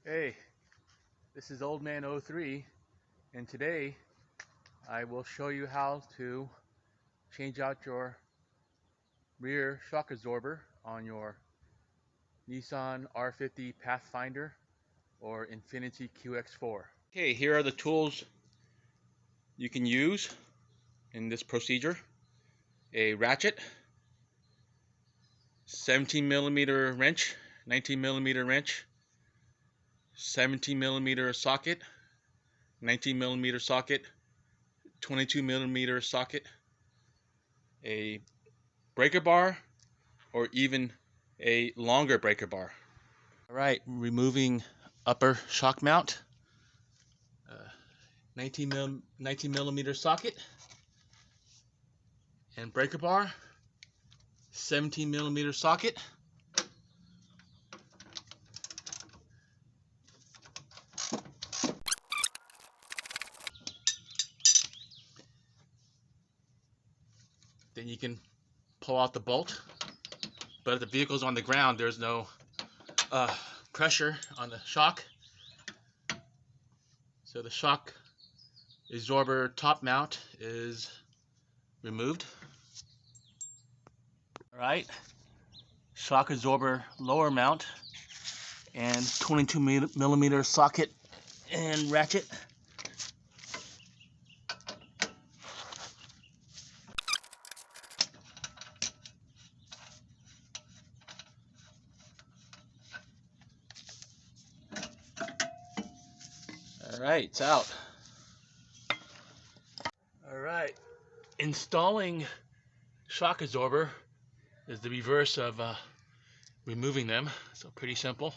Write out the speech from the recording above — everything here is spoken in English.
Hey, this is Old Man 03, and today I will show you how to change out your rear shock absorber on your Nissan R50 Pathfinder or Inifiniti QX4. Okay, here are the tools you can use in this procedure. A ratchet, 17mm wrench, 19mm wrench, 17mm socket, 19mm socket, 22mm socket, a breaker bar, or even a longer breaker bar. Alright, removing upper shock mount, 19mm socket, and breaker bar, 17mm socket. Then you can pull out the bolt, but if the vehicle's on the ground, there's no pressure on the shock, so the shock absorber top mount is removed. Alright, shock absorber lower mount and 22mm socket and ratchet. Alright, it's out. Alright, installing shock absorber is the reverse of removing them, so pretty simple.